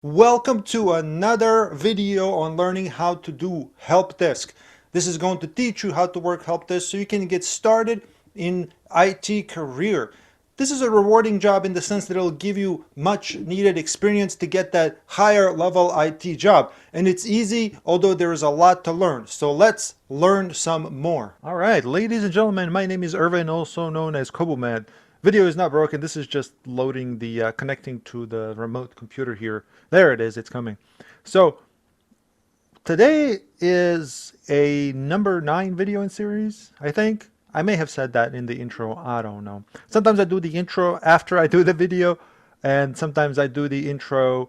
Welcome to another video on learning how to do help desk. This is going to teach you how to work help desk so you can get started in IT career. This is a rewarding job in the sense that it'll give you much needed experience to get that higher level IT job. And it's easy, although there is a lot to learn. So let's learn some more. All right, ladies and gentlemen, my name is Irvin, also known as KoboMan. Video is not broken. This is just loading the connecting to the remote computer here. There it is. It's coming. So today is a number 9 video in series, I think. I may have said that in the intro. I don't know. Sometimes I do the intro after I do the video, and sometimes I do the intro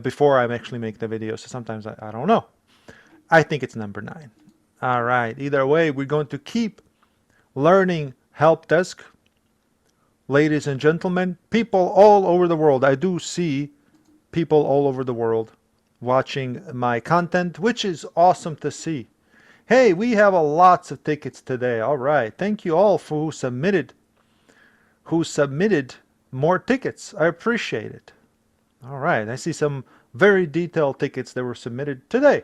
before I actually make the video. So sometimes I don't know. I think it's number 9. All right. Either way, we're going to keep learning help desk. Ladies and gentlemen, people all over the world. I do see people all over the world watching my content, which is awesome to see. Hey, we have a lots of tickets today. All right. Thank you all for who submitted more tickets. I appreciate it. All right. I see some very detailed tickets that were submitted today,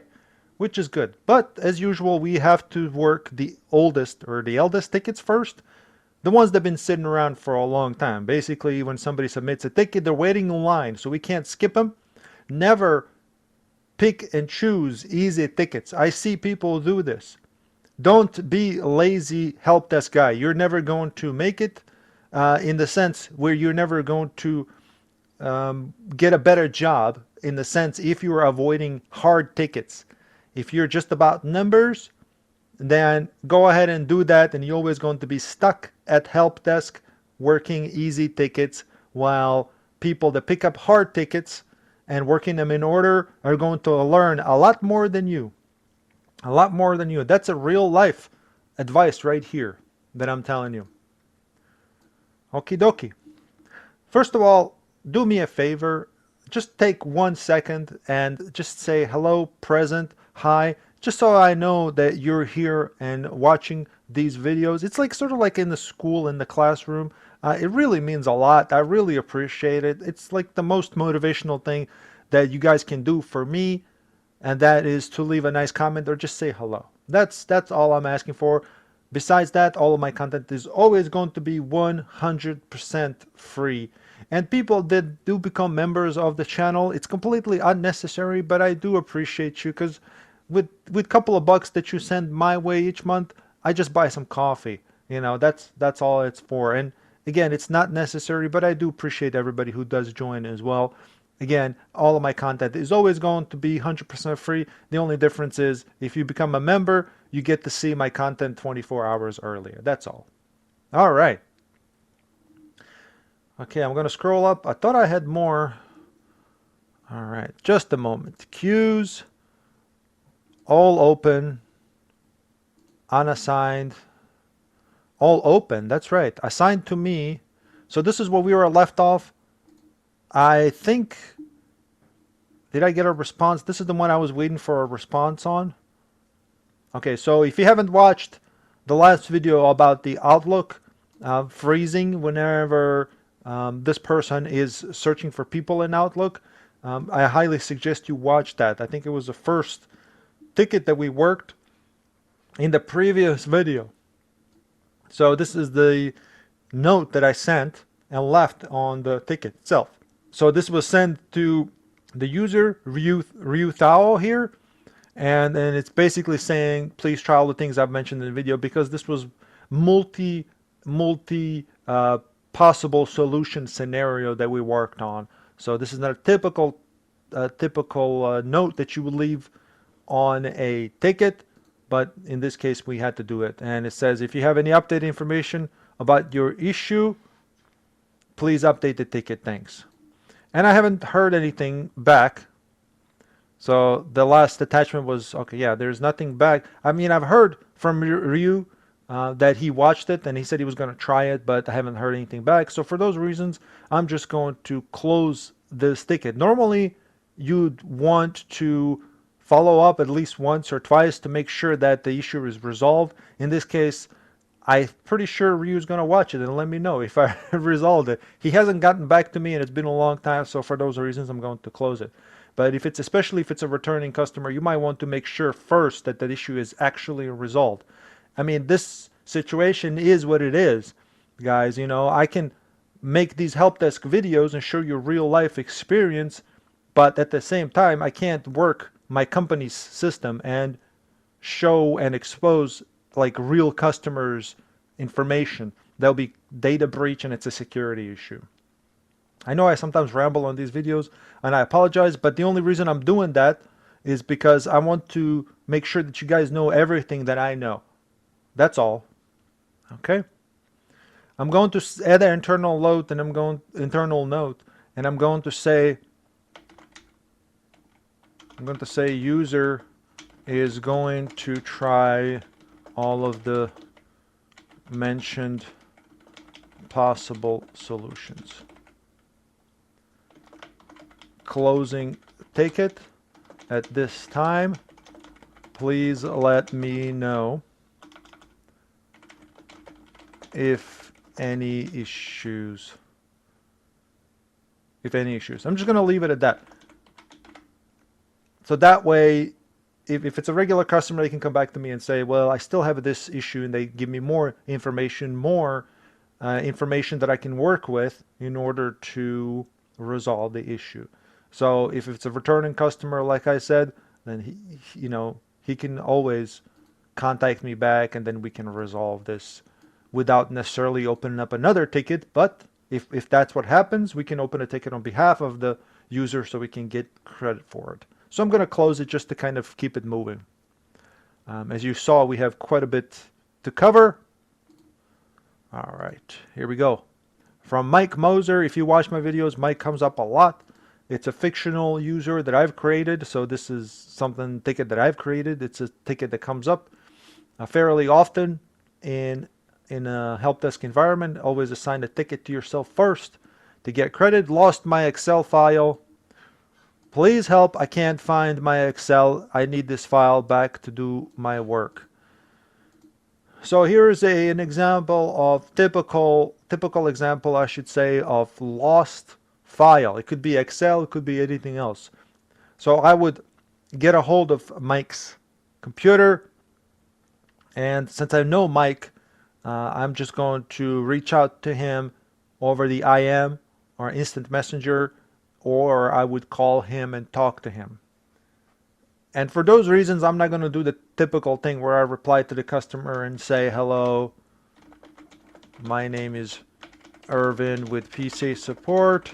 which is good. But as usual, we have to work the oldest or the eldest tickets first. The ones that have been sitting around for a long time. Basically, when somebody submits a ticket, they're waiting in line, so we can't skip them. Never pick and choose easy tickets. I see people do this. Don't be a lazy help desk guy. You're never going to make it in the sense where you're never going to get a better job in the sense if you're avoiding hard tickets. If you're just about numbers, then go ahead and do that, and you're always going to be stuck at help desk working easy tickets, while people that pick up hard tickets and working them in order are going to learn a lot more than you. A lot more than you. That's a real life advice right here that I'm telling you. Okie dokie. First of all, do me a favor. Just take 1 second and just say hello, present, hi, just so I know that you're here and watching these videos. It's like sort of like in the school, in the classroom. It really means a lot. I really appreciate it. It's like the most motivational thing that you guys can do for me, and that is to leave a nice comment or just say hello. That's all I'm asking for. Besides that, all of my content is always going to be 100% free. And people that do become members of the channel, it's completely unnecessary, but I do appreciate you because with couple of bucks that you send my way each month, I just buy some coffee. You know, that's all it's for. And again, it's not necessary, but I do appreciate everybody who does join as well. Again, all of my content is always going to be 100% free. The only difference is if you become a member, you get to see my content 24 hours earlier. That's all. All right. Okay, I'm going to scroll up. I thought I had more. All right, just a moment. Queues, all open, unassigned, all open. That's right. Assigned to me. So this is where we were left off. I think, did I get a response? This is the one I was waiting for a response on. Okay, so if you haven't watched the last video about the Outlook freezing whenever this person is searching for people in Outlook, I highly suggest you watch that. I think it was the first ticket that we worked in the previous video. So this is the note that I sent and left on the ticket itself. So this was sent to the user Ryu Thao here, and then it's basically saying please try all the things I've mentioned in the video, because this was multi possible solution scenario that we worked on. So this is not a typical note that you would leave on a ticket, but in this case we had to do it. And it says if you have any updated information about your issue, please update the ticket, thanks. And I haven't heard anything back. So the last attachment was, okay, yeah, there's nothing back. I mean, I've heard from Ryu that he watched it and he said he was going to try it, but I haven't heard anything back. So for those reasons, I'm just going to close this ticket. Normally, you'd want to follow up at least once or twice to make sure that the issue is resolved. In this case, I'm pretty sure Ryu's going to watch it and let me know if I resolved it. He hasn't gotten back to me and it's been a long time, so for those reasons I'm going to close it. But if it's, especially if it's a returning customer, you might want to make sure first that that issue is actually resolved. I mean, this situation is what it is, guys. You know, I can make these help desk videos and show you real life experience, but at the same time, I can't work my company's system and show and expose like real customers' information. There'll be data breach and it's a security issue. I know I sometimes ramble on these videos and I apologize, but the only reason I'm doing that is because I want to make sure that you guys know everything that I know. That's all. Okay? I'm going to add an internal note and I'm going to say user is going to try all of the mentioned possible solutions. Closing ticket at this time. Please let me know if any issues. I'm just going to leave it at that. So that way, if it's a regular customer, they can come back to me and say, well, I still have this issue, and they give me more information that I can work with in order to resolve the issue. So if it's a returning customer, like I said, then he can always contact me back, and then we can resolve this without necessarily opening up another ticket. But if that's what happens, we can open a ticket on behalf of the user so we can get credit for it. So I'm going to close it just to kind of keep it moving. As you saw, we have quite a bit to cover. All right, here we go. From Mike Moser. If you watch my videos, Mike comes up a lot. It's a fictional user that I've created, so this is something ticket that I've created. It's a ticket that comes up fairly often in a help desk environment. Always assign a ticket to yourself first to get credit. Lost my Excel file. Please help, I can't find my Excel. I need this file back to do my work. So here's an example of typical example, I should say, of lost file. It could be Excel, it could be anything else. So I would get a hold of Mike's computer, and since I know Mike, I'm just going to reach out to him over the IM or instant messenger, or I would call him and talk to him. And for those reasons, I'm not going to do the typical thing where I reply to the customer and say, hello, my name is Irvin with PC support.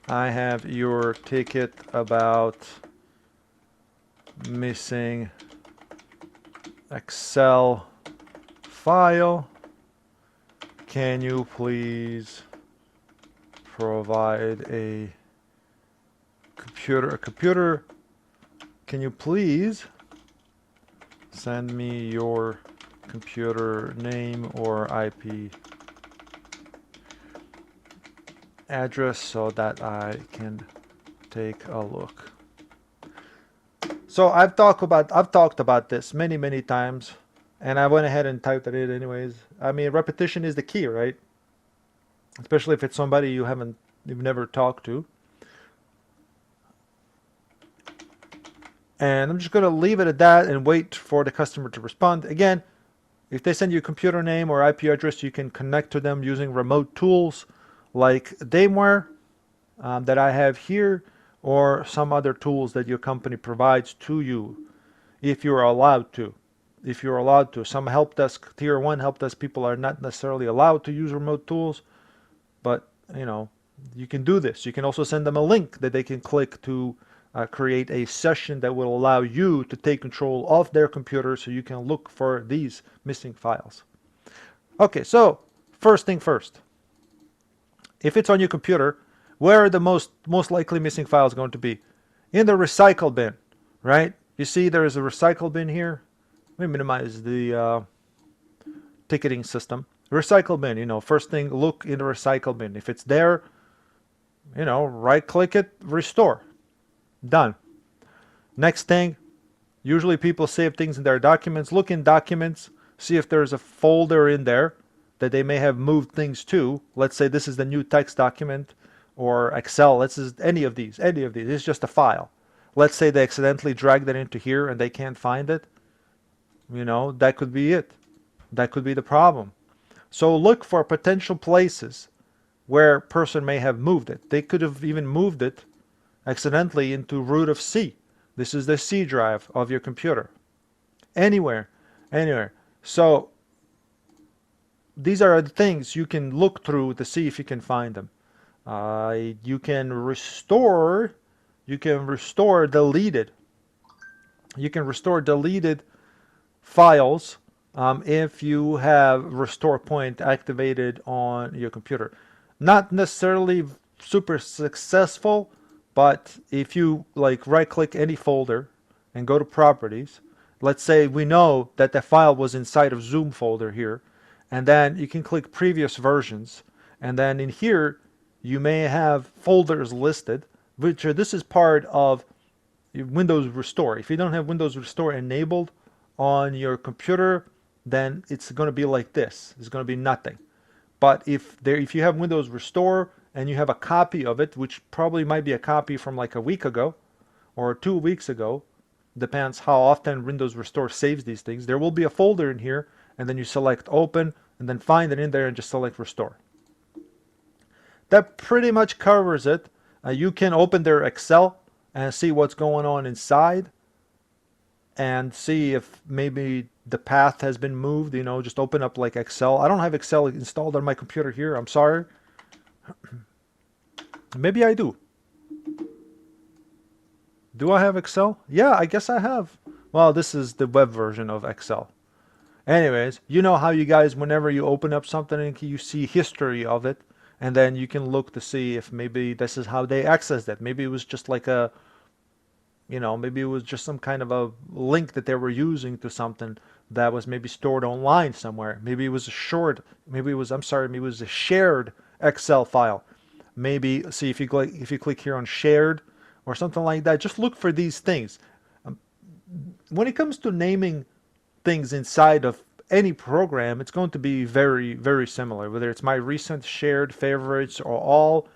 I have your ticket about missing Excel file. Can you please provide a computer? Can you please send me your computer name or IP address so that I can take a look? So I've talked about this many times, and I went ahead and typed it in anyways. I mean, repetition is the key, right? Especially if it's somebody you've never talked to. And I'm just going to leave it at that and wait for the customer to respond. Again, if they send you a computer name or IP address, you can connect to them using remote tools like Dameware that I have here, or some other tools that your company provides to you if you're allowed to. Some help desk, tier 1 help desk people are not necessarily allowed to use remote tools, but you can do this. You can also send them a link that they can click to create a session that will allow you to take control of their computer so you can look for these missing files. Okay, so first thing first. If it's on your computer, where are the most likely missing files going to be? In the recycle bin, right? You see there is a recycle bin here. Let me minimize the ticketing system. Recycle bin, first thing, look in the recycle bin. If it's there, right click it, restore. Done. Next thing, usually people save things in their documents. Look in documents, see if there's a folder in there that they may have moved things to. Let's say this is the new text document. or Excel. Let's just any of these. It's just a file. Let's say they accidentally dragged it into here and they can't find it. That could be it. That could be the problem. So look for potential places where a person may have moved it. They could have even moved it accidentally into root of C. This is the C drive of your computer. Anywhere. So these are the things you can look through to see if you can find them. You can restore deleted. You can restore deleted files if you have restore point activated on your computer. Not necessarily super successful, but if you right click any folder and go to properties, let's say we know that the file was inside of Zoom folder here, and then you can click previous versions, and then in here you may have folders listed, which this is part of Windows Restore. If you don't have Windows Restore enabled on your computer, then it's going to be like this. It's going to be nothing. But if you have Windows Restore and you have a copy of it, which probably might be a copy from like a week ago or 2 weeks ago, depends how often Windows Restore saves these things, there will be a folder in here, and then you select open and then find it in there and just select restore. That pretty much covers it. You can open their Excel and see what's going on inside and see if maybe the path has been moved. Just open up like Excel. I don't have Excel installed on my computer here. I'm sorry. Maybe I do. Do I have Excel? Yeah, I guess I have. Well, this is the web version of Excel. Anyways, you know how you guys, whenever you open up something and you see history of it, and then you can look to see if maybe this is how they accessed it. Maybe it was just like maybe it was just some kind of a link that they were using to something that was maybe stored online somewhere. Maybe it was maybe it was a shared Excel file. Maybe, see if you click here on shared or something like that, just look for these things. When it comes to naming things inside of any program, it's going to be very, very similar. Whether it's my recent, shared, favorites, or all,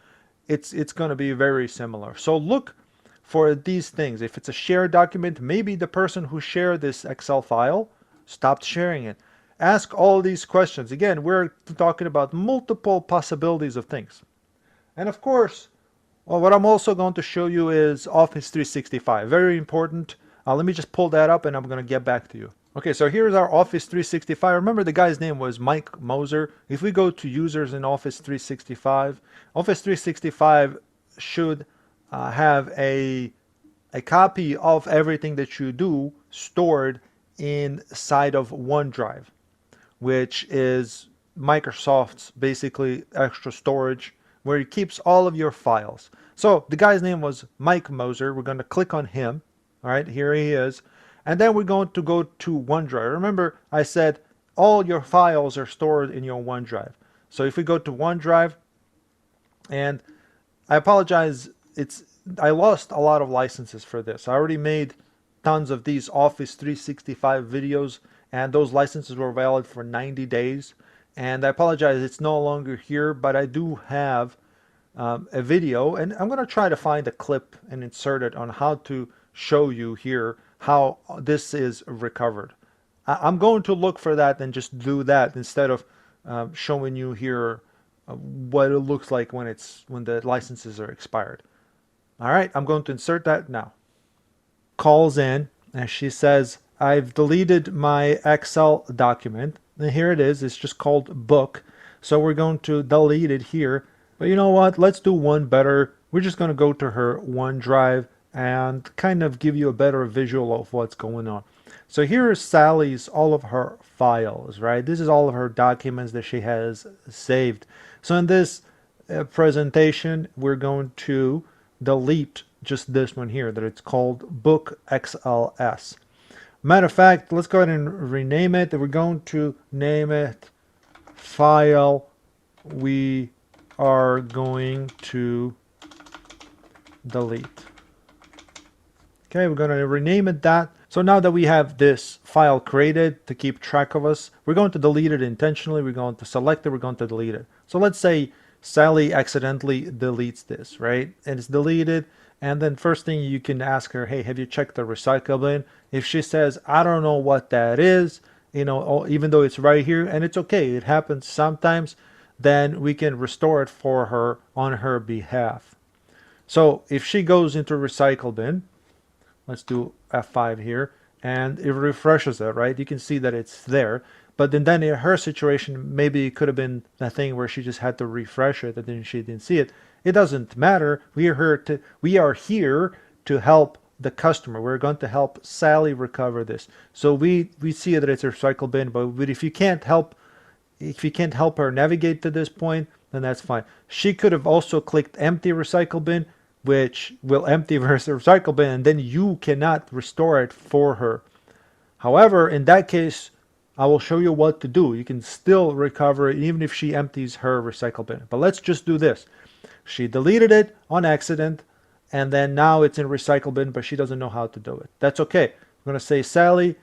it's going to be very similar. So look for these things. If it's a shared document, maybe the person who shared this Excel file stopped sharing it. Ask all these questions. Again, we're talking about multiple possibilities of things. And of course, what I'm also going to show you is Office 365. Very important. Let me just pull that up and I'm going to get back to you. Okay, so here's our Office 365. Remember, the guy's name was Mike Moser. If we go to users in Office 365, Office 365 should have a copy of everything that you do stored inside of OneDrive, which is Microsoft's basically extra storage where it keeps all of your files. So the guy's name was Mike Moser. We're going to click on him. All right, here he is. And then we're going to go to OneDrive. Remember, I said all your files are stored in your OneDrive. So if we go to OneDrive, and I apologize, I lost a lot of licenses for this. I already made tons of these Office 365 videos, and those licenses were valid for 90 days. And I apologize, it's no longer here, but I do have a video, and I'm going to try to find a clip and insert it on how to show you here how this is recovered. I'm going to look for that and just do that instead of showing you here what it looks like when the licenses are expired. All right, I'm going to insert that now. Calls in and she says, I've deleted my Excel document. And here it is. It's just called book. So we're going to delete it here. But you know what? Let's do one better. We're just going to go to her OneDrive and kind of give you a better visual of what's going on. So here is Sally's, all of her files, right? This is all of her documents that she has saved. So in this presentation, we're going to delete just this one here, that it's called Book XLS. Matter of fact, let's go ahead and rename it. We're going to name it File We Are Going to Delete. Okay, we're going to rename it that. So now that we have this file created to keep track of us, we're going to delete it intentionally. We're going to select it. We're going to delete it. So let's say Sally accidentally deletes this, right? And it's deleted. And then first thing you can ask her, hey, have you checked the recycle bin? If she says, I don't know what that is, even though it's right here, and it's okay, it happens sometimes, then we can restore it for her on her behalf. So if she goes into recycle bin, let's do F5 here, and it refreshes it, right? You can see that it's there. But then in her situation, maybe it could have been a thing where she just had to refresh it and then she didn't see it. It doesn't matter. We are here to help the customer. We're going to help Sally recover this. So we see that it's a recycle bin, but if you can't help her navigate to this point, then that's fine. She could have also clicked empty recycle bin, which will empty her recycle bin, and then you cannot restore it for her. However, in that case, I will show you what to do. You can still recover it even if she empties her recycle bin. But let's just do this. She deleted it on accident, and then now it's in recycle bin, but she doesn't know how to do it. That's okay. I'm going to say, Sally,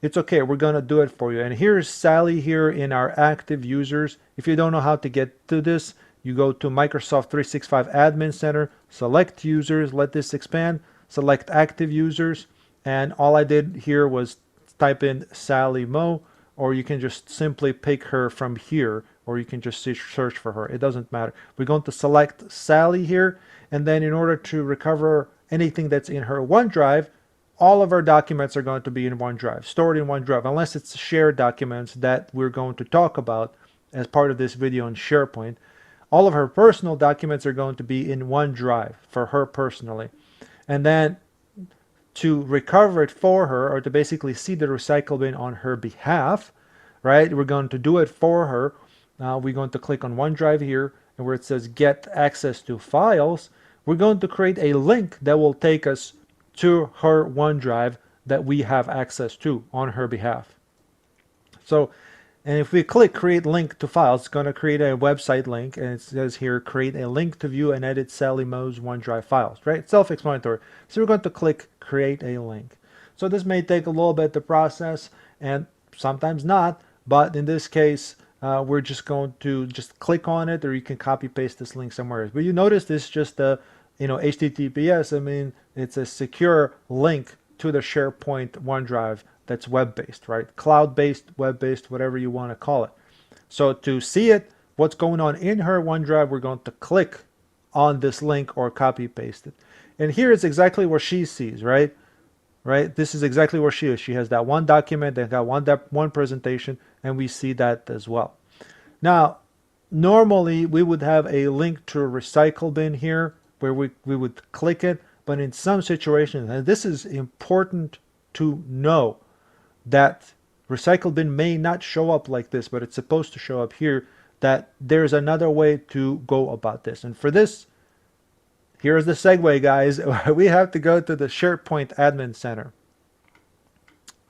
it's okay. We're going to do it for you. And here's Sally here in our active users. If you don't know how to get to this, you go to Microsoft 365 Admin Center, select users, let this expand, select active users, and all I did here was type in Sally Moe, or you can just simply pick her from here, or you can just search for her. It doesn't matter. We're going to select Sally here, and then in order to recover anything that's in her OneDrive, all of our documents are going to be in OneDrive, stored in OneDrive, unless it's shared documents that we're going to talk about as part of this video on SharePoint. All of her personal documents are going to be in OneDrive for her personally. And then to recover it for her, or to basically see the recycle bin on her behalf, right, we're going to do it for her. We're going to click on OneDrive here, and where it says get access to files, we're going to create a link that will take us to her OneDrive that we have access to on her behalf. So, and if we click create link to files, it's going to create a website link, and it says here create a link to view and edit Sally Moe's OneDrive files, right? Self-explanatory. So we're going to click create a link. So this may take a little bit to process, and sometimes not, but in this case, we're just going to just click on it, or you can copy paste this link somewhere else. But you notice this is just a HTTPS. I mean, it's a secure link to the SharePoint OneDrive that's web-based, right? Cloud-based, web-based, whatever you want to call it. So to see it, what's going on in her OneDrive, we're going to click on this link or copy paste it. And here is exactly what she sees, right? Right? This is exactly where she is. She has that one document, that got one presentation, and we see that as well. Now, normally we would have a link to a recycle bin here where we would click it, but in some situations, and this is important to know, that recycle bin may not show up like this, but it's supposed to show up here, that there's another way to go about this. And for this, here's the segue, guys. We have to go to the SharePoint Admin Center.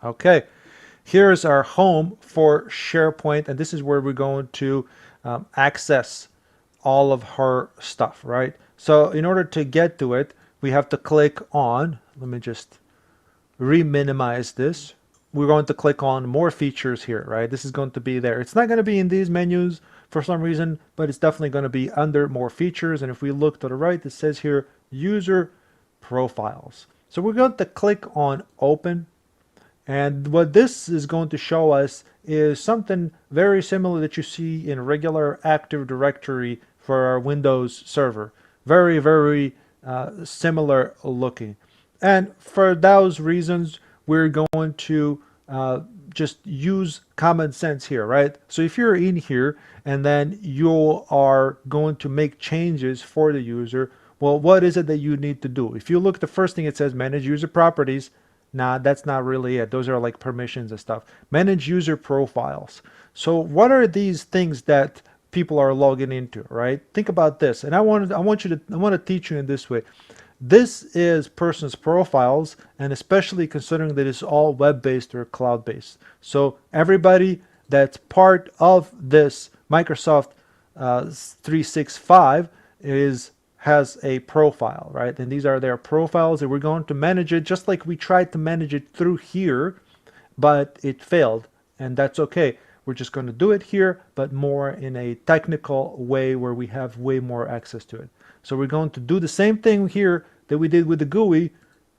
Okay, here's our home for SharePoint, and this is where we're going to access all of her stuff, right? So in order to get to it, we have to click on, let me just re-minimize this. We're going to click on more features here, right? This is going to be there. It's not going to be in these menus for some reason, but it's definitely going to be under more features. And if we look to the right, it says here user profiles. So we're going to click on open. And what this is going to show us is something very similar that you see in regular Active Directory for our Windows server. Very, very similar looking. And for those reasons, we're going to just use common sense here, right? So if you're in here and then you are going to make changes for the user, well, what is it that you need to do? If you look, the first thing it says manage user properties. Nah, that's not really it. Those are like permissions and stuff. Manage user profiles. So what are these things that people are logging into, right? Think about this. And I want to teach you in this way. This is person's profiles, and especially considering that it's all web-based or cloud-based. So everybody that's part of this Microsoft 365 has a profile, right? And these are their profiles, and we're going to manage it just like we tried to manage it through here, but it failed, and that's okay. We're just going to do it here, but more in a technical way where we have way more access to it. So we're going to do the same thing here that we did with the GUI,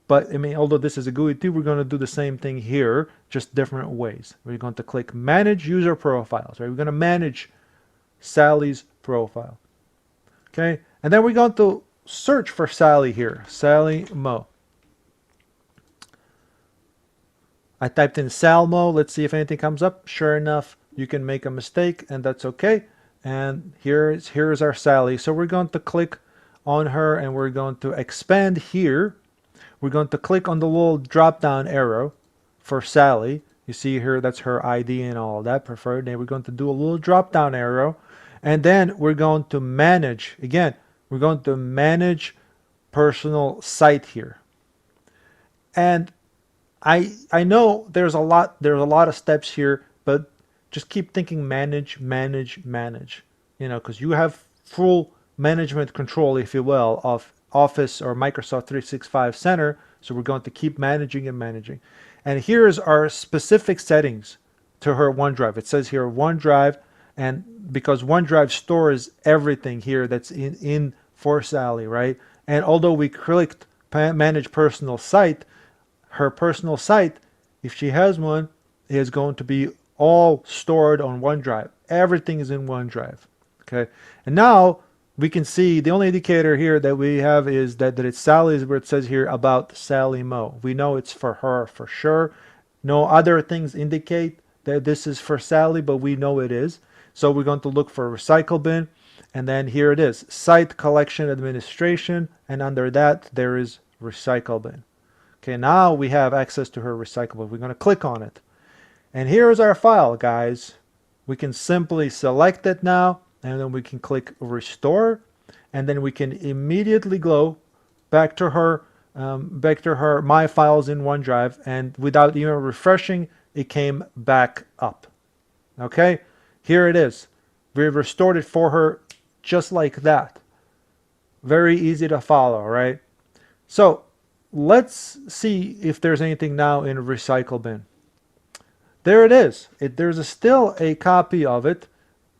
but I mean, although this is a GUI too, we're going to do the same thing here, just different ways. We're going to click Manage User Profiles, right? We're going to manage Sally's profile. Okay, and then we're going to search for Sally here, Sally Mo. I typed in Salmo. Let's see if anything comes up. Sure enough, you can make a mistake, and that's okay. And here's our Sally. So we're going to click on her, and we're going to expand here. We're going to click on the little drop-down arrow for Sally. You see here, that's her ID and all that preferred. And we're going to do a little drop-down arrow, and then we're going to manage. Again, we're going to manage personal site here. And I know there's a lot of steps here, but just keep thinking manage, you know, because you have full management control, if you will, of Office or Microsoft 365 Center. So we're going to keep managing and managing. And here's our specific settings to her OneDrive. It says here OneDrive, and because OneDrive stores everything here that's in for Sally, right? And although we clicked manage personal site, her personal site, if she has one, is going to be all stored on OneDrive. Everything is in OneDrive. Okay, and now we can see the only indicator here that we have is that it's Sally's, where it says here about Sally Mo. We know it's for her for sure. No other things indicate that this is for Sally, but we know it is. So we're going to look for recycle bin, and then here it is, site collection administration, and under that there is recycle bin. Okay, now we have access to her recyclable. We're going to click on it. And here's our file, guys. We can simply select it now, and then we can click Restore, and then we can immediately go back to her My Files in OneDrive, and without even refreshing, it came back up. Okay, here it is. We've restored it for her just like that. Very easy to follow, right? So let's see if there's anything now in recycle bin. There it is. There's still a copy of it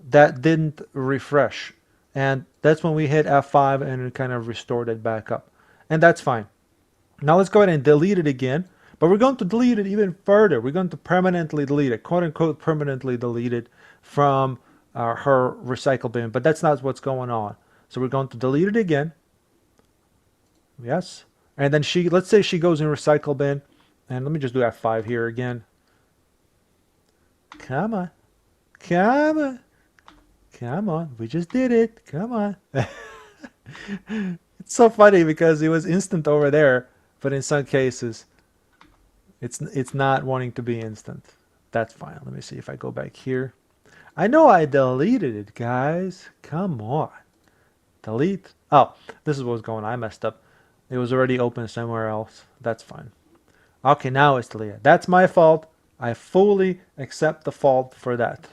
that didn't refresh, and that's when we hit F5 and it kind of restored it back up, and that's fine. Now let's go ahead and delete it again, but we're going to delete it even further. We're going to permanently delete it, quote unquote permanently delete it from her recycle bin, but that's not what's going on. So we're going to delete it again. Yes. And then let's say she goes in recycle bin, and let me just do F5 here again. Come on, come on, come on. We just did it. Come on. It's so funny because it was instant over there, but in some cases, it's not wanting to be instant. That's fine. Let me see if I go back here. I know I deleted it, guys. Come on. Delete. Oh, this is what's going on. I messed up. It was already open somewhere else. That's fine. Okay, now it's deleted. That's my fault. I fully accept the fault for that.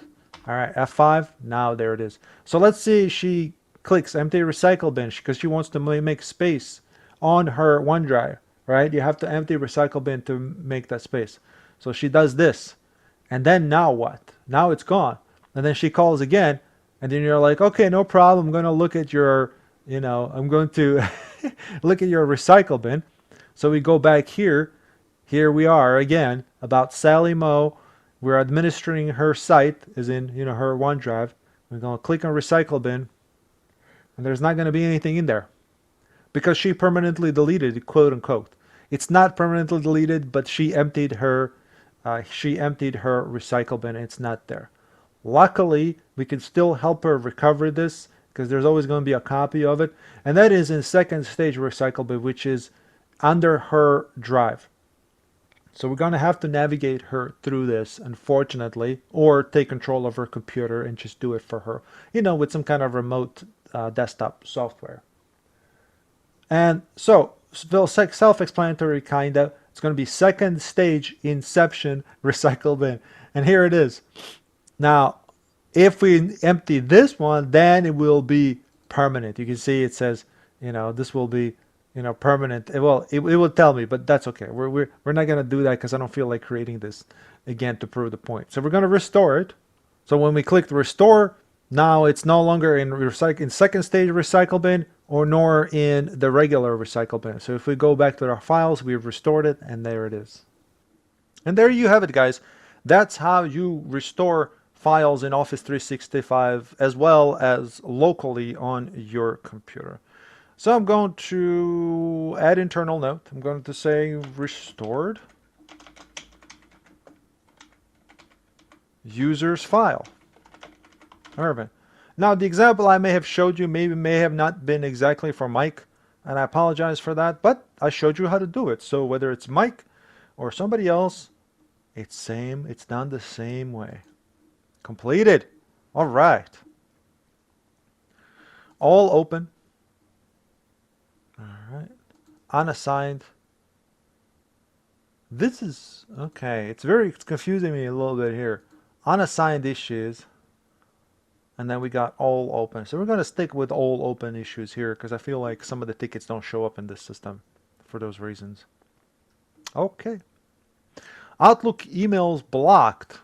All right, F5. Now there it is. So let's see. She clicks empty recycle bin because she wants to make space on her OneDrive, right? You have to empty recycle bin to make that space. So she does this. And then now what? Now it's gone. And then she calls again. And then you're like, okay, no problem. I'm going to look at your, I'm going to look at your recycle bin. So we go back here. Here we are again about Sally Mo. We're administering her site, as in, her OneDrive. We're going to click on recycle bin. And there's not going to be anything in there because she permanently deleted it, quote unquote. It's not permanently deleted, but she emptied her recycle bin. It's not there. Luckily, we can still help her recover this because there's always going to be a copy of it. And that is in second stage recycle bin, which is under her drive. So we're going to have to navigate her through this, unfortunately, or take control of her computer and just do it for her, with some kind of remote desktop software. And so, self-explanatory kind of, it's going to be second stage inception recycle bin. And here it is. Now, if we empty this one, then it will be permanent. You can see it says, this will be, permanent. It will tell me, but that's okay. We're not going to do that because I don't feel like creating this again to prove the point. So we're going to restore it. So when we click restore, now it's no longer in second stage recycle bin or nor in the regular recycle bin. So if we go back to our files, we've restored it, and there it is. And there you have it, guys. That's how you restore files in Office 365 as well as locally on your computer. So I'm going to add internal note. I'm going to say restored users file. Perfect. Now the example I may have showed you may have not been exactly for Mike, and I apologize for that, but I showed you how to do it. So whether it's Mike or somebody else, it's done the same way. Completed. All right. All open. All right. Unassigned. This is okay. It's confusing me a little bit here. Unassigned issues. And then we got all open. So we're going to stick with all open issues here because I feel like some of the tickets don't show up in this system for those reasons. Okay. Outlook emails blocked.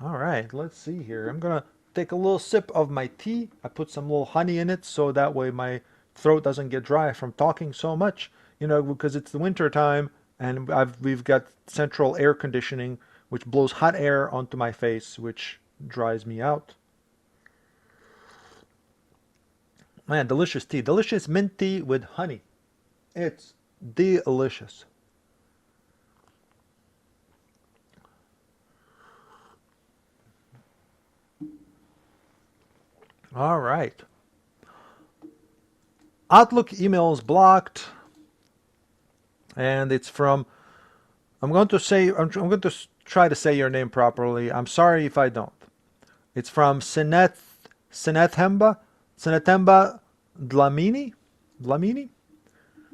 All right, let's see here. I'm going to take a little sip of my tea. I put some little honey in it so that way my throat doesn't get dry from talking so much, you know, because it's the winter time and we've got central air conditioning which blows hot air onto my face, which dries me out. Man, delicious tea. Delicious mint tea with honey. It's delicious. All right. Outlook emails blocked. And it's from, I'm going to try to say your name properly. I'm sorry if I don't. It's from Sinethemba Dlamini.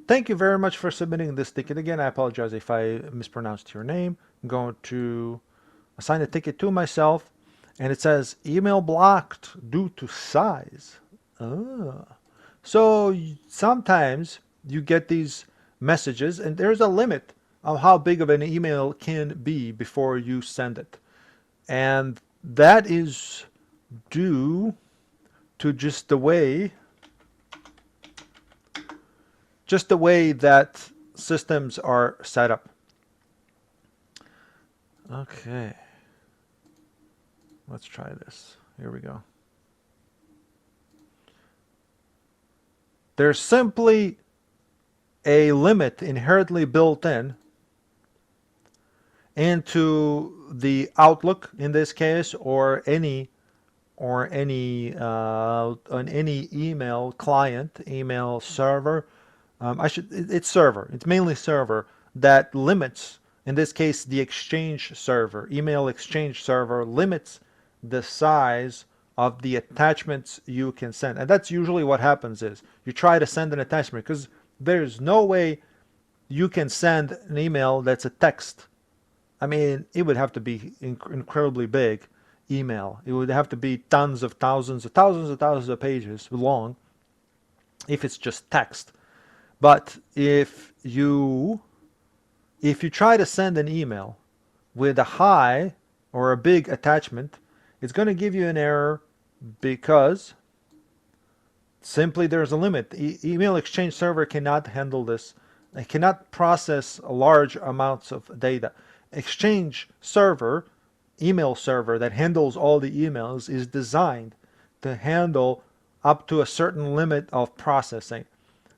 Thank you very much for submitting this ticket. Again, I apologize if I mispronounced your name. I'm going to assign a ticket to myself, and it says email blocked due to size. So sometimes you get these messages, and there's a limit of how big of an email can be before you send it. And that is due to just the way that systems are set up. Okay. Let's try this. Here we go. There's simply a limit inherently built in into the Outlook in this case, or any on any email client, email server. It's server. It's mainly server that limits. In this case, the Exchange server, email Exchange server, limits the size of the attachments you can send. And that's usually what happens is you try to send an attachment because there's no way you can send an email that's a text. I mean, it would have to be incredibly big email. It would have to be tons of thousands of pages long if it's just text. But if you try to send an email with a high or a big attachment, it's going to give you an error because simply there's a limit. Email Exchange server cannot handle this. It cannot process large amounts of data. Exchange server, email server that handles all the emails, is designed to handle up to a certain limit of processing.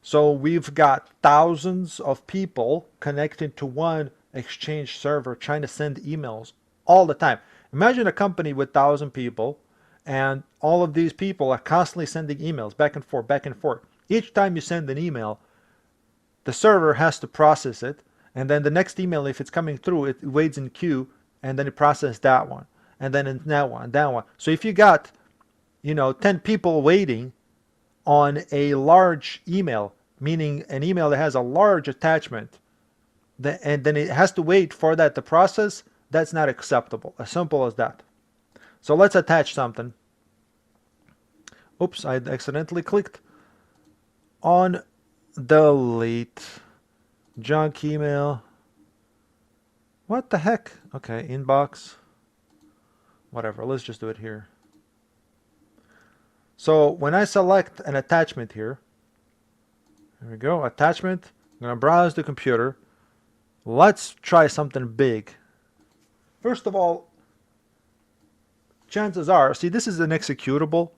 So we've got thousands of people connected to one Exchange server trying to send emails all the time. Imagine a company with 1,000 people, and all of these people are constantly sending emails back and forth, back and forth. Each time you send an email, the server has to process it, and then the next email, if it's coming through, it waits in queue, and then it processes that one, and then that one. So if you got, 10 people waiting on a large email, meaning an email that has a large attachment, and then it has to wait for that to process, that's not acceptable. As simple as that. So let's attach something. Oops, I accidentally clicked on delete. Junk email. What the heck? Okay, inbox. whatever, let's just do it here. So when I select an attachment here, there we go, attachment, I'm going to browse the computer. Let's try something big. First of all, chances are, see, this is an executable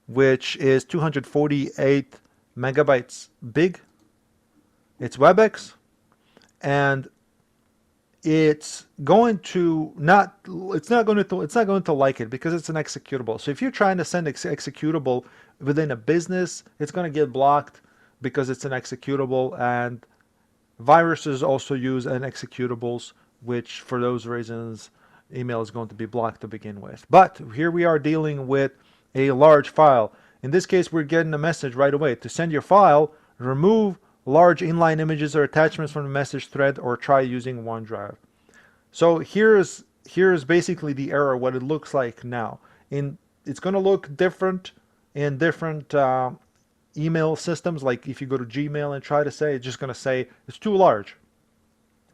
which is 248 megabytes big. It's WebEx, and it's not going to like it because it's an executable. So if you're trying to send executable within a business, it's going to get blocked because it's an executable, and viruses also use an executables, which for those reasons email is going to be blocked to begin with. But here we are dealing with a large file. In this case, we're getting a message right away. To send your file, remove large inline images or attachments from the message thread, or try using OneDrive. So here's basically the error, what it looks like now. It's going to look different in different email systems. Like if you go to Gmail and try to say, it's just going to say it's too large.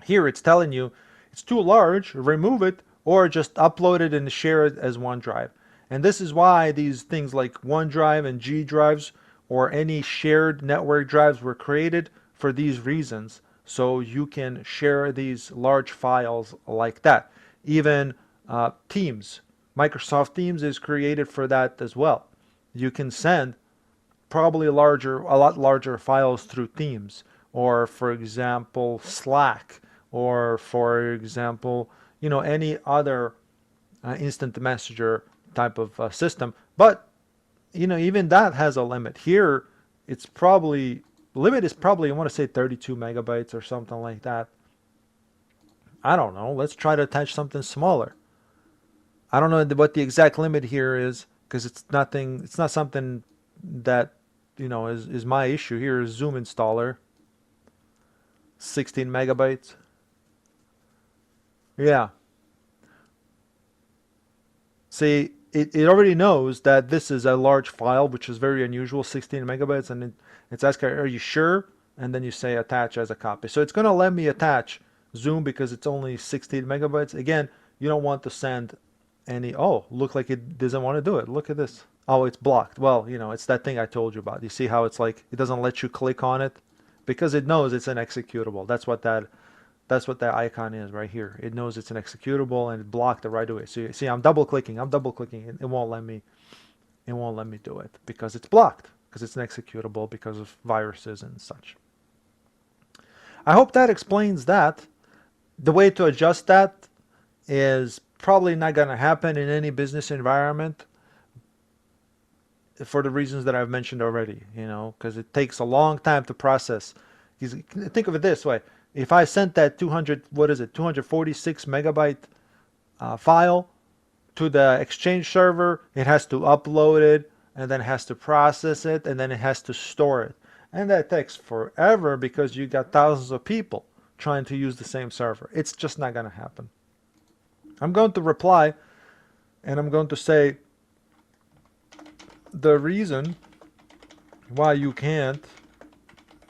Here it's telling you it's too large, remove it, or just upload it and share it as OneDrive. And this is why these things like OneDrive and G drives or any shared network drives were created, for these reasons. So you can share these large files like that. Even Teams, Microsoft Teams is created for that as well. You can send probably a lot larger files through Teams, or for example Slack, or for example any other instant messenger type of system. But even that has a limit. Here it's probably limit is probably, I want to say 32 megabytes or something like that. I don't know, let's try to attach something smaller. I don't know what the exact limit here is, because it's not something that is my issue. Here is Zoom installer, 16 megabytes. Yeah, see, it already knows that this is a large file, which is very unusual, 16 megabytes, and it's asking, are you sure? And then you say attach as a copy. So it's going to let me attach Zoom because it's only 16 megabytes. Again, you don't want to send any, oh, look like it doesn't want to do it. Look at this. Oh, it's blocked. Well, it's that thing I told you about. You see how it's like, it doesn't let you click on it because it knows it's an executable. That's what that icon is right here. It knows it's an executable and it blocked it right away. So you see, I'm double clicking, and it won't let me do it because it's blocked, because it's an executable because of viruses and such. I hope that explains that. The way to adjust that is probably not going to happen in any business environment for the reasons that I've mentioned already, because it takes a long time to process. Think of it this way. If I sent that 246 megabyte file to the Exchange server, it has to upload it, and then it has to process it, and then it has to store it. And that takes forever because you got thousands of people trying to use the same server. It's just not going to happen. I'm going to reply, and I'm going to say the reason why you can't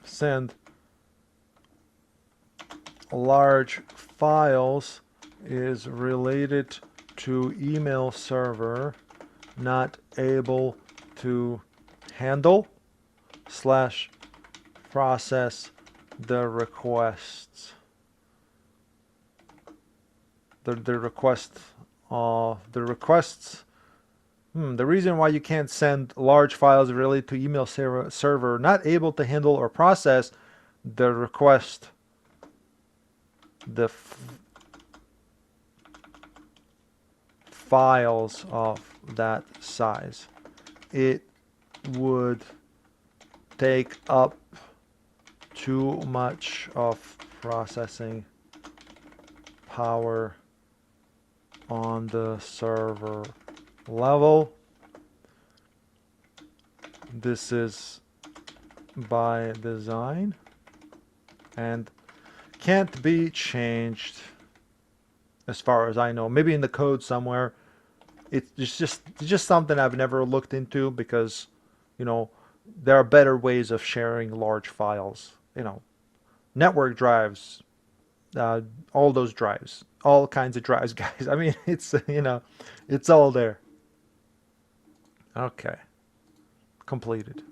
send large files is related to email server not able to handle / process the requests. The reason why you can't send large files related to email server not able to handle or process the request, the files of that size. It would take up too much of processing power on the server level. This is by design and can't be changed as far as I know. Maybe in the code somewhere. It's just something I've never looked into, because there are better ways of sharing large files. Network drives, all those drives, all kinds of drives, guys. I mean, it's it's all there. Okay, completed,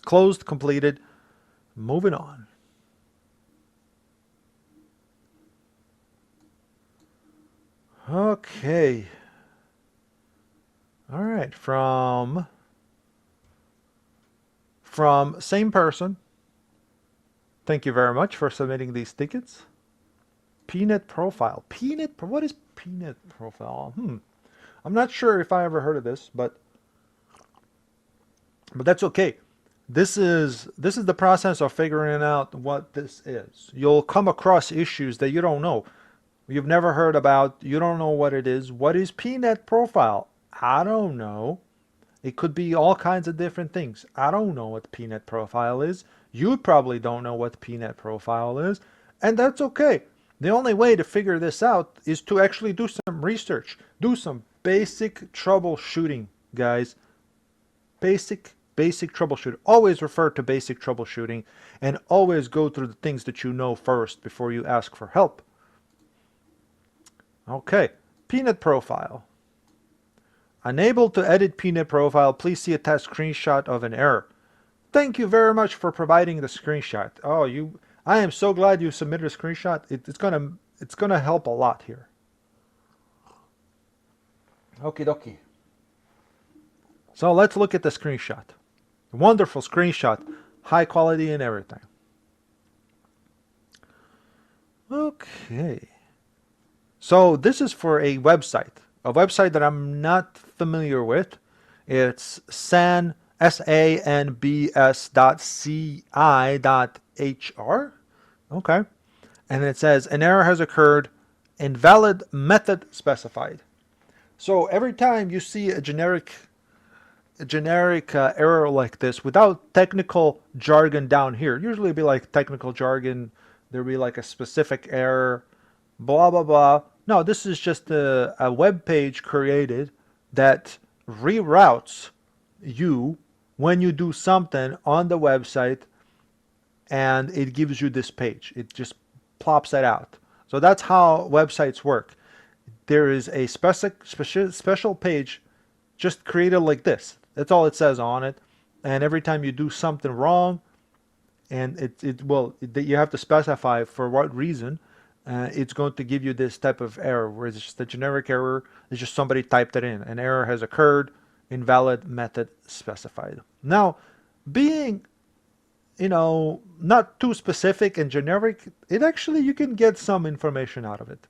closed, completed. Moving on. Okay. All right, from same person. Thank you very much for submitting these tickets. Peanut profile. What is peanut profile? I'm not sure if I ever heard of this, but that's okay. This is the process of figuring out what this is. You'll come across issues that you don't know. You've never heard about, you don't know what it is. What is peanut profile? I don't know. It could be all kinds of different things. I don't know what peanut profile is. You probably don't know what peanut profile is, and that's okay. The only way to figure this out is to actually do some research. Do some basic troubleshooting, guys. Basic troubleshooting. Always refer to basic troubleshooting and always go through the things that you know first before you ask for help. Okay, peanut profile. Unable to edit peanut profile, please see attached screenshot of an error. Thank you very much for providing the screenshot. Oh, I am so glad you submitted a screenshot. It's gonna help a lot here. Okie dokie. So let's look at the screenshot. Wonderful screenshot, high quality and everything. Okay. So this is for a website that I'm not familiar with. It's sanbs.ci.hr. Okay. And it says an error has occurred, invalid method specified. So every time you see a generic error like this without technical jargon down here, usually it'd be like technical jargon, there'd be like a specific error, blah blah blah. No, this is just a web page created that reroutes you when you do something on the website, and it gives you this page. It just plops it out. So that's how websites work. There is a special page just created like this. That's all it says on it. And every time you do something wrong, and you have to specify for what reason, it's going to give you this type of error, where it's just a generic error. It's just somebody typed it in. An error has occurred, invalid method specified. Now, being, not too specific and generic, you can get some information out of it.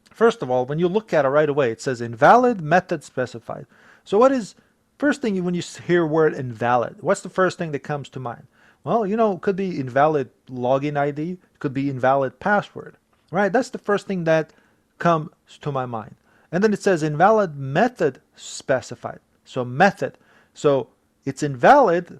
First of all, when you look at it right away, it says invalid method specified. So what is, first thing when you hear word invalid, what's the first thing that comes to mind? Well, it could be invalid login ID, it could be invalid password, right? That's the first thing that comes to my mind. And then it says invalid method specified. So method. So it's invalid,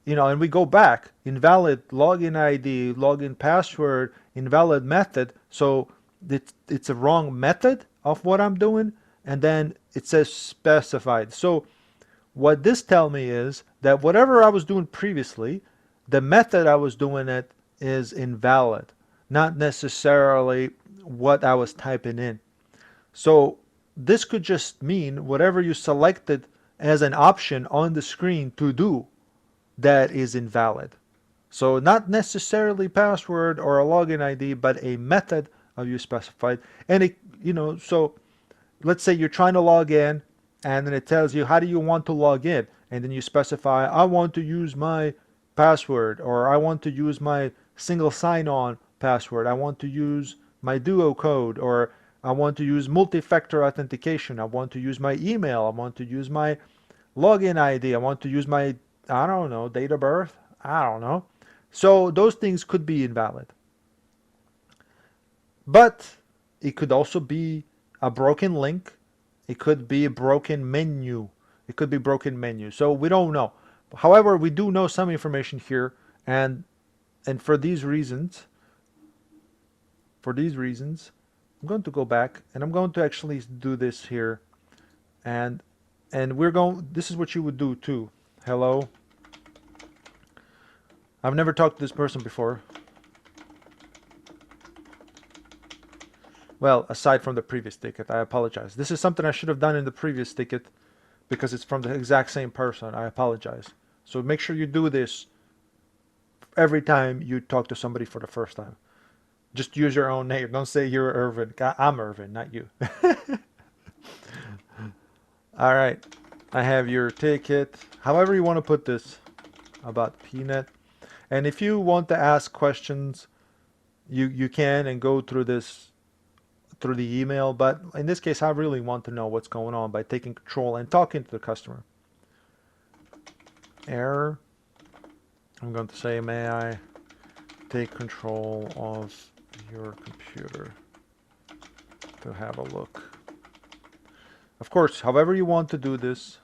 and we go back, invalid login ID, login password, invalid method. So it's a wrong method of what I'm doing. And then it says specified. So what this tells me is that whatever I was doing previously, the method I was doing it is invalid, not necessarily what I was typing in. So this could just mean whatever you selected as an option on the screen to do, that is invalid. So not necessarily password or a login ID, but a method of you specified. And it, so let's say you're trying to log in, and then it tells you, how do you want to log in? And then you specify, I want to use my password, or I want to use my single sign-on password. I want to use my Duo code, or I want to use multi-factor authentication. I want to use my email. I want to use my login ID. I want to use my, I don't know, date of birth. I don't know. So those things could be invalid. But it could also be a broken link. It could be a broken menu. It could be broken menu. So we don't know. However, we do know some information here, and for these reasons, I'm going to go back and I'm going to actually do this here, and this is what you would do too. Hello. I've never talked to this person before. Well, aside from the previous ticket, I apologize. This is something I should have done in the previous ticket because it's from the exact same person. I apologize. So make sure you do this every time you talk to somebody for the first time. Just use your own name. Don't say you're Irvin. I'm Irvin, not you. All right. I have your ticket. However you want to put this about PNet. And if you want to ask questions, you can and go through this through the email. But in this case, I really want to know what's going on by taking control and talking to the customer. Error. I'm going to say, may I take control of your computer to have a look. Of course, however you want to do this,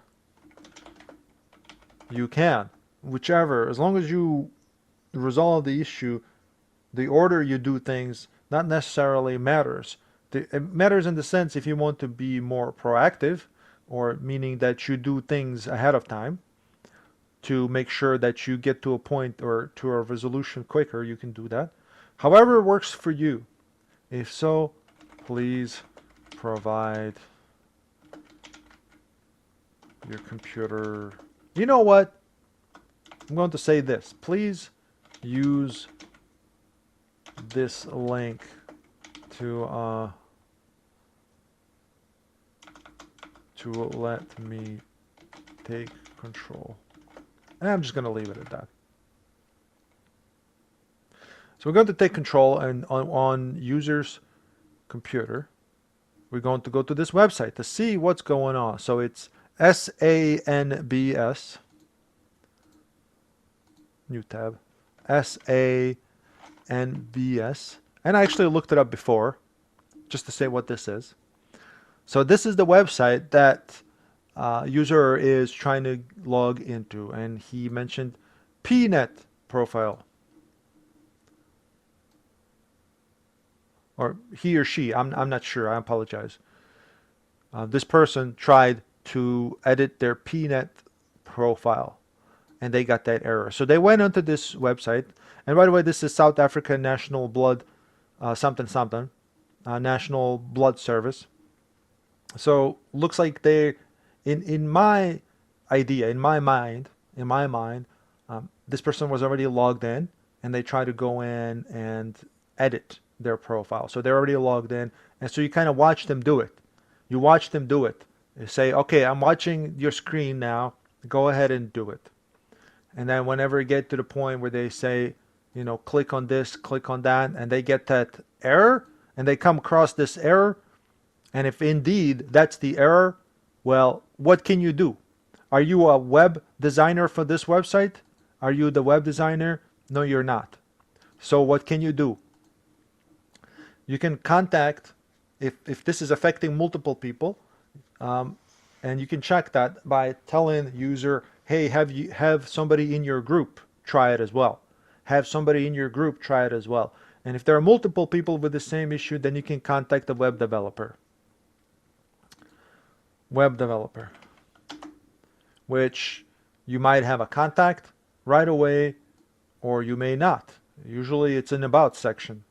you can. Whichever, as long as you resolve the issue, the order you do things not necessarily matters. It matters in the sense if you want to be more proactive, or meaning that you do things ahead of time to make sure that you get to a point or to a resolution quicker, you can do that. However it works for you. If so, please provide your computer. You know what? I'm going to say this. Please use this link to let me take control. And I'm just going to leave it at that. So we're going to take control, and on user's computer, we're going to go to this website to see what's going on. So it's SANBS, new tab, SANBS. And I actually looked it up before, just to say what this is. So this is the website that user is trying to log into, and he mentioned PNet profile. Or he or she, I'm not sure, I apologize. This person tried to edit their PNet profile, and they got that error. So they went onto this website, and by the way, this is South Africa National Blood National Blood Service. So looks like they, in my idea, in my mind, this person was already logged in, and they tried to go in and edit their profile. So they're already logged in, and so you kind of watch them do it. You watch them do it. You say, okay, I'm watching your screen now. Go ahead and do it. And then whenever you get to the point where they say, you know, click on this, click on that, and they get that error, and they come across this error, and if indeed that's the error, well, what can you do? Are you a web designer for this website? Are you the web designer? No, you're not. So what can you do? You can contact, if this is affecting multiple people, and you can check that by telling user, hey, have somebody in your group try it as well. Have somebody in your group try it as well. And if there are multiple people with the same issue, then you can contact the web developer. Web developer, which you might have a contact right away, or you may not. Usually it's in about section,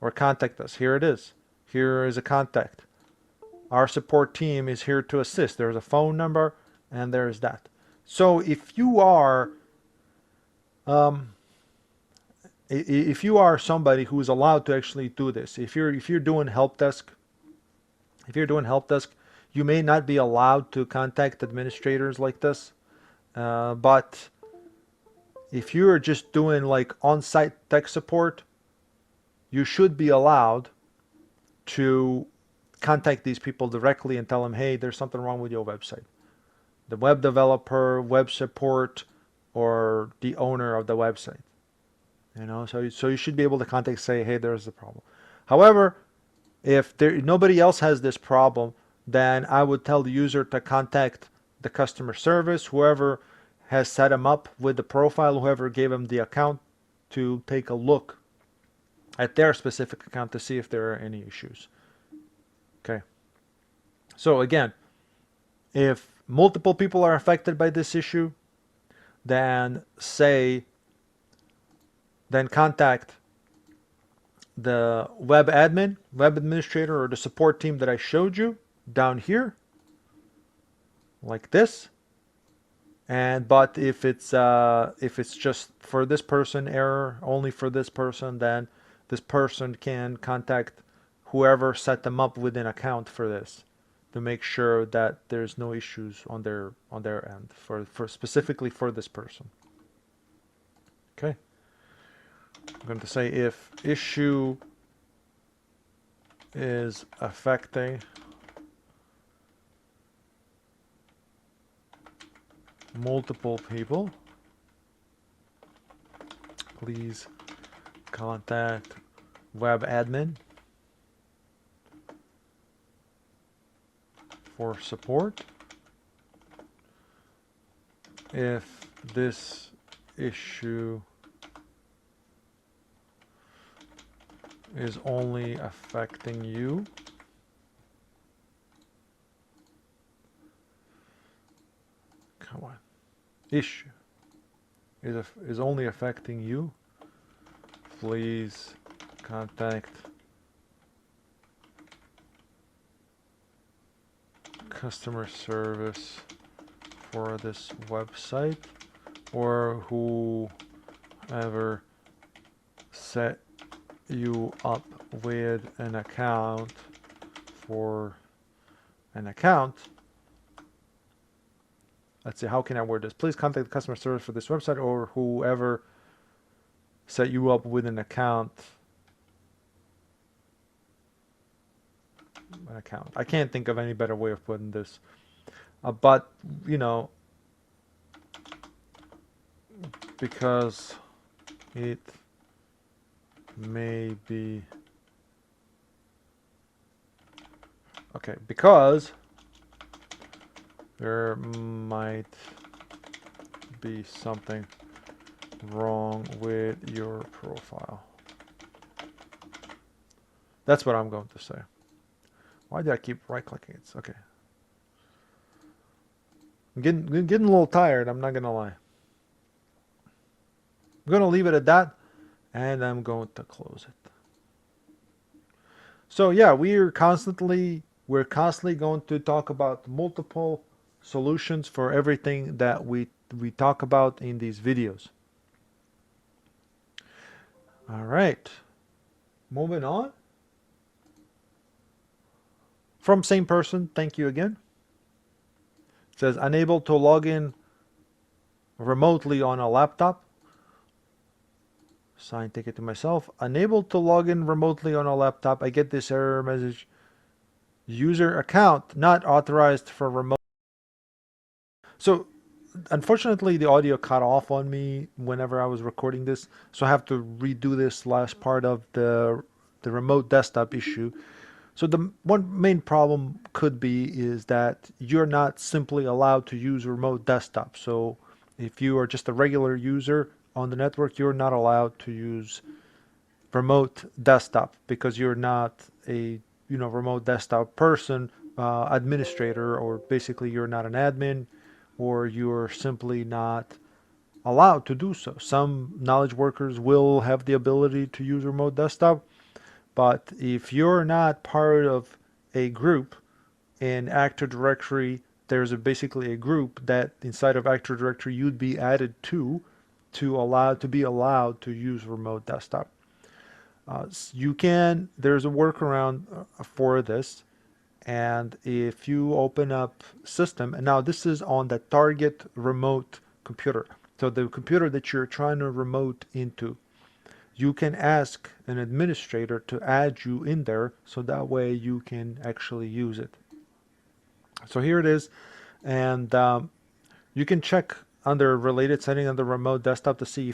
or contact us. Here it is. Here is a contact. Our support team is here to assist. There's a phone number, and there's that. So if you are somebody who is allowed to actually do this, if you're doing help desk, you may not be allowed to contact administrators like this, but if you're just doing like on-site tech support, you should be allowed to contact these people directly and tell them, hey, there's something wrong with your website. The web developer, web support, or the owner of the website. You know, so you should be able to contact, say, hey, there's the problem. However, if nobody else has this problem, then I would tell the user to contact the customer service, whoever has set him up with the profile, whoever gave him the account, to take a look at their specific account to see if there are any issues. Okay. So again, if multiple people are affected by this issue, then contact the web admin, web administrator, or the support team that I showed you down here, like this. And but if it's just for this person error, only for this person, then this person can contact whoever set them up with an account for this to make sure that there's no issues on their end for specifically for this person. Okay. I'm going to say if issue is affecting multiple people, please contact web admin for support. If this issue is only affecting you, come on, issue is only affecting you, please contact customer service for this website, or whoever set you up with an account for an account. Let's see, how can I word this? Please contact the customer service for this website, or whoever set you up with an account. I can't think of any better way of putting this. But, you know, because it may be... Okay, because there might be something wrong with your profile. That's what I'm going to say. Why did I keep right-clicking? It's okay. I'm getting a little tired, I'm not going to lie. I'm going to leave it at that, and I'm going to close it. So yeah, we're constantly going to talk about multiple solutions for everything that we talk about in these videos. All right, moving on. From same person, thank you again. It says unable to log in remotely on a laptop. Sign ticket to myself. Unable to log in remotely on a laptop. I get this error message. User account not authorized for remote. So unfortunately the audio cut off on me whenever I was recording this, so I have to redo this last part of the remote desktop issue. So the one main problem could be is that you're not simply allowed to use remote desktop. So if you are just a regular user on the network, you're not allowed to use remote desktop because you're not a remote desktop person, administrator, or basically you're not an admin, or you're simply not allowed to do so. Some knowledge workers will have the ability to use remote desktop, but if you're not part of a group in Active Directory, there's basically a group that inside of Active Directory you'd be added to be allowed to use remote desktop. There's a workaround for this, and if you open up system, and now this is on the target remote computer, so the computer that you're trying to remote into, you can ask an administrator to add you in there so that way you can actually use it. So here it is, and you can check under related setting under remote desktop to see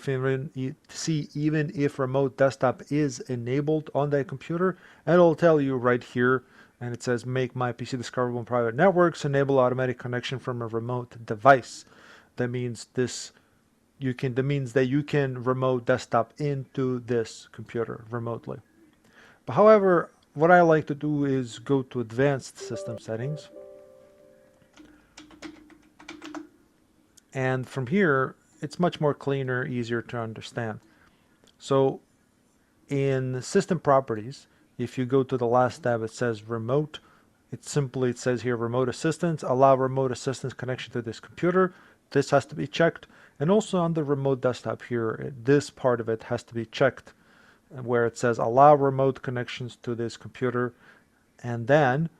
even if remote desktop is enabled on that computer, and it'll tell you right here, and it says make my PC discoverable in private networks, enable automatic connection from a remote device. That means that you can remote desktop into this computer remotely. But however, what I like to do is go to advanced system settings, and from here it's much more cleaner, easier to understand. So in system properties, if you go to the last tab, it says remote. It says here remote assistance, allow remote assistance connection to this computer. This has to be checked. And also on the remote desktop here, this part of it has to be checked, where it says allow remote connections to this computer, and then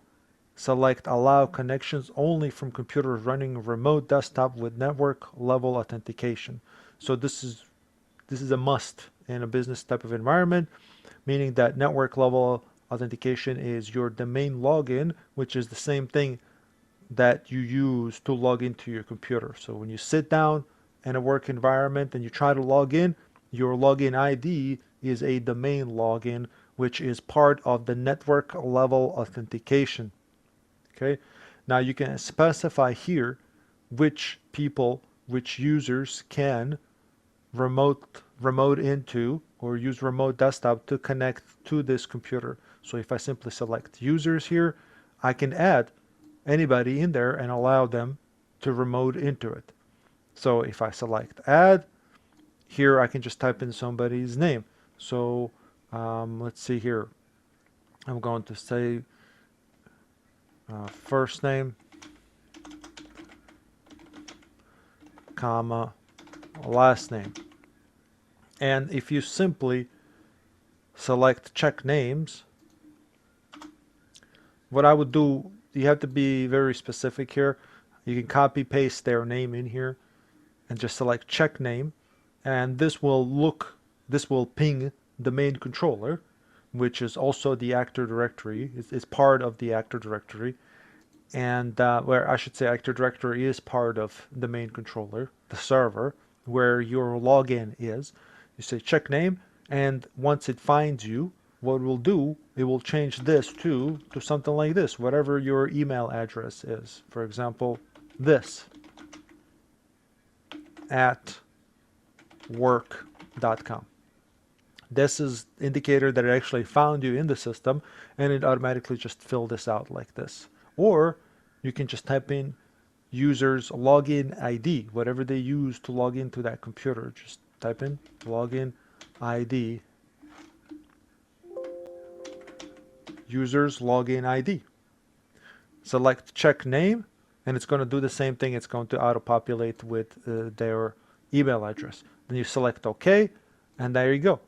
select allow connections only from computers running remote desktop with network level authentication. So this is a must in a business type of environment, meaning that network level authentication is your domain login, which is the same thing that you use to log into your computer. So when you sit down in a work environment and you try to log in, your login ID is a domain login, which is part of the network level authentication. Okay, now you can specify here which people, which users can remote into or use remote desktop to connect to this computer. So if I simply select users here, I can add anybody in there and allow them to remote into it. So if I select add, here I can just type in somebody's name. So let's see here. I'm going to say first name, comma, last name. And if you simply select check names, what I would do, you have to be very specific here. You can copy paste their name in here and just select check name, and this will ping the main controller, which is also the Active Directory. It's part of the Active Directory, and where I should say Active Directory is part of the main controller, the server where your login is. You say check name, and once it finds you, what it will do, it will change this to something like this, whatever your email address is. For example, this @work.com. This is indicator that it actually found you in the system, and it automatically just fill this out like this. Or you can just type in users login ID, whatever they use to log into that computer. Just type in login ID, users login ID. Select check name, and it's going to do the same thing. It's going to auto-populate with their email address. Then you select OK, and there you go.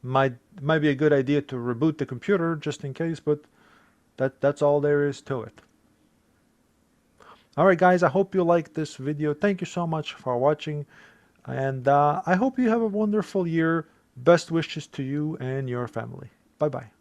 Might be a good idea to reboot the computer just in case, but that's all there is to it. Alright guys, I hope you liked this video. Thank you so much for watching, and I hope you have a wonderful year. Best wishes to you and your family. Bye bye.